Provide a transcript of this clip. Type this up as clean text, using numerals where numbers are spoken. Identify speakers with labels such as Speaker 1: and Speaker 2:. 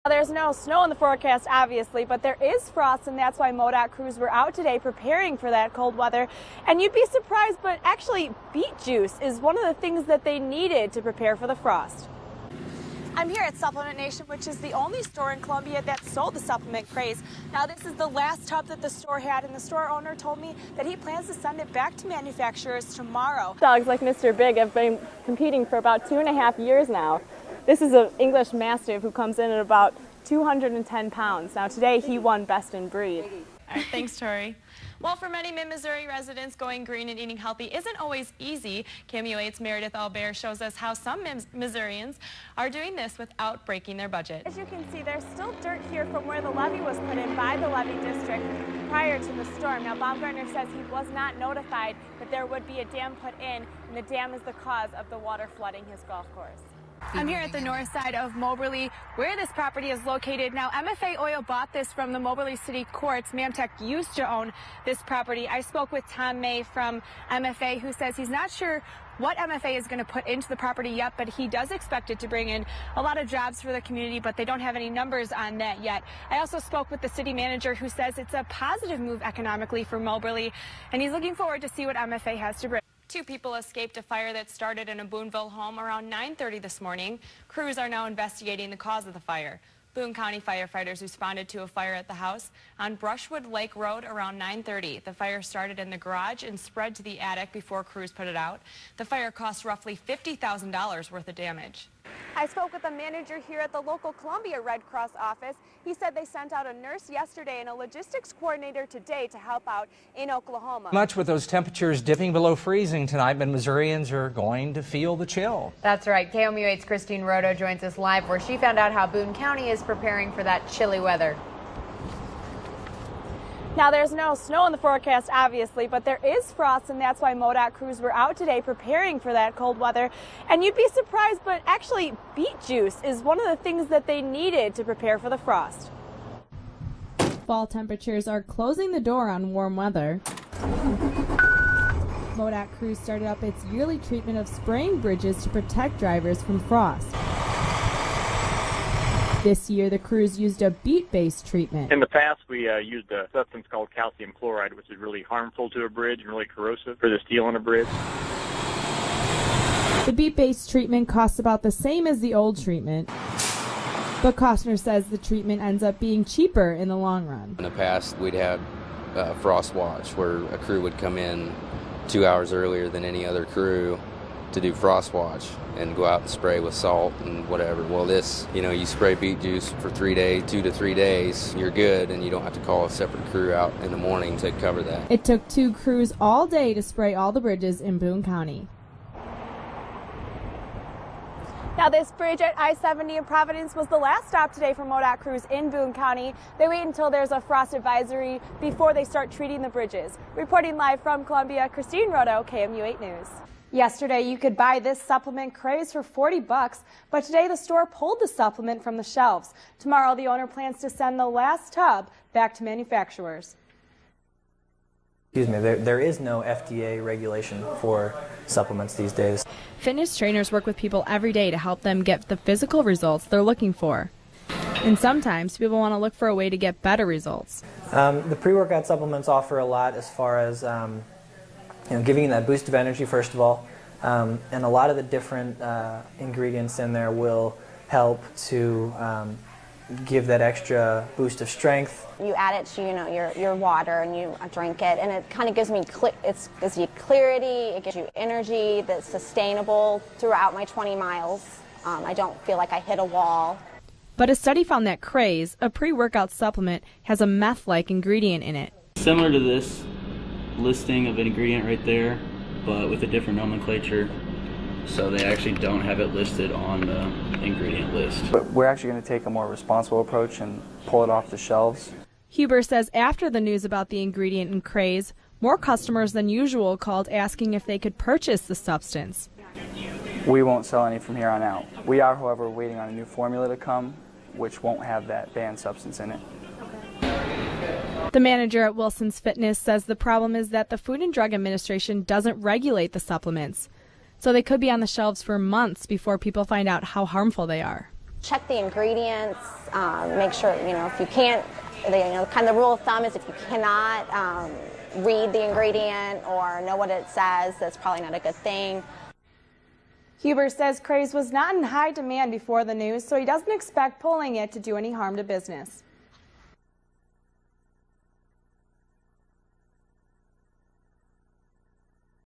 Speaker 1: There's no snow in the forecast, obviously, but there is frost, and that's why MoDOT crews were out today preparing for that cold weather. And you'd be surprised, but actually beet juice is one of the things that they needed to prepare for the frost. I'm here at Supplement Nation, which is the only store in Columbia that sold the supplement craze. Now, this is the last tub that the store had, and the store owner told me that he plans to send it back to manufacturers tomorrow. Dogs like Mr. Big have been competing for about 2.5 years now. This is an English Mastiff who comes in at about 210 pounds. Now, today he won Best in Breed.
Speaker 2: All right, thanks, Tori. Well, for many Mid-Missouri residents, going green and eating healthy isn't always easy. KMU8's Meredith Albert shows us how some Missourians are doing this without breaking their budget.
Speaker 1: As you can see, there's still dirt here from where the levee was put in by the levee district prior to the storm. Now, Baumgartner says he was not notified that there would be a dam put in, and the dam is the cause of the water flooding his golf course. I'm here at the north side of Moberly, where this property is located. Now, MFA Oil bought this from the Moberly City Courts. Mamtech used to own this property. I spoke with Tom May from MFA, who says he's not sure what MFA is going to put into the property yet, but he does expect it to bring in a lot of jobs for the community, but they don't have any numbers on that yet. I also spoke with the city manager, who says it's a positive move economically for Moberly, and he's looking forward to see what MFA has to bring.
Speaker 2: 2 people escaped a fire that started in a Boonville home around 9:30 this morning. Crews are now investigating the cause of the fire. Boone County firefighters responded to a fire at the house on Brushwood Lake Road around 9:30. The fire started in the garage and spread to the attic before crews put it out. The fire cost roughly $50,000 worth of damage.
Speaker 1: I spoke with a manager here at the local Columbia Red Cross office. He said they sent out a nurse yesterday and a logistics coordinator today to help out in Oklahoma.
Speaker 3: Much with those temperatures dipping below freezing tonight, but Missourians are going to feel the chill.
Speaker 4: That's right. KMU8's Christine Roto joins us live where she found out how Boone County is preparing for that chilly weather.
Speaker 1: Now, there's no snow in the forecast, obviously, but there is frost, and that's why MoDOT crews were out today preparing for that cold weather. And you'd be surprised, but actually beet juice is one of the things that they needed to prepare for the frost.
Speaker 5: Fall temperatures are closing the door on warm weather. MoDOT crews started up its yearly treatment of spraying bridges to protect drivers from frost. This year, the crews used a beet-based treatment.
Speaker 6: In the past, we used a substance called calcium chloride, which is really harmful to a bridge and really corrosive for the steel on a bridge.
Speaker 5: The beet-based treatment costs about the same as the old treatment, but Costner says the treatment ends up being cheaper in the long run.
Speaker 7: In the past, we'd have frost watch, where a crew would come in 2 hours earlier than any other crew to do frost watch and go out and spray with salt and whatever. Well, this, you spray beet juice for 3 days, 2 to 3 days, you're good, and you don't have to call a separate crew out in the morning to cover that.
Speaker 5: It took 2 crews all day to spray all the bridges in Boone County.
Speaker 1: Now, this bridge at I-70 in Providence was the last stop today for MoDOT crews in Boone County. They wait until there's a frost advisory before they start treating the bridges. Reporting live from Columbia, Christine Roto, KMU8 News. Yesterday, you could buy this supplement craze for $40, but today the store pulled the supplement from the shelves. Tomorrow, the owner plans to send the last tub back to manufacturers.
Speaker 8: Excuse me, there is no FDA regulation for supplements these days.
Speaker 5: Fitness trainers work with people every day to help them get the physical results they're looking for. And sometimes people want to look for a way to get better results.
Speaker 8: The pre-workout supplements offer a lot as far as giving you that boost of energy, first of all, and a lot of the different ingredients in there will help to give that extra boost of strength.
Speaker 9: You add it to your water and you drink it, and it kind of gives me gives you clarity, it gives you energy that's sustainable throughout my 20 miles. I don't feel like I hit a wall.
Speaker 5: But a study found that Craze, a pre-workout supplement, has a meth-like ingredient in it.
Speaker 10: Similar to this listing of an ingredient right there, but with a different nomenclature, so they actually don't have it listed on the ingredient list.
Speaker 11: But we're actually going to take a more responsible approach and pull it off the shelves.
Speaker 5: Huber says after the news about the ingredient in Craze, more customers than usual called asking if they could purchase the substance.
Speaker 11: We won't sell any from here on out. We are, however, waiting on a new formula to come, which won't have that banned substance in it.
Speaker 5: The manager at Wilson's Fitness says the problem is that the Food and Drug Administration doesn't regulate the supplements, so they could be on the shelves for months before people find out how harmful they are.
Speaker 9: Check the ingredients, make sure, if you can't, kind of the rule of thumb is if you cannot read the ingredient or know what it says, that's probably not a good thing.
Speaker 5: Huber says Craze was not in high demand before the news, so he doesn't expect pulling it to do any harm to business.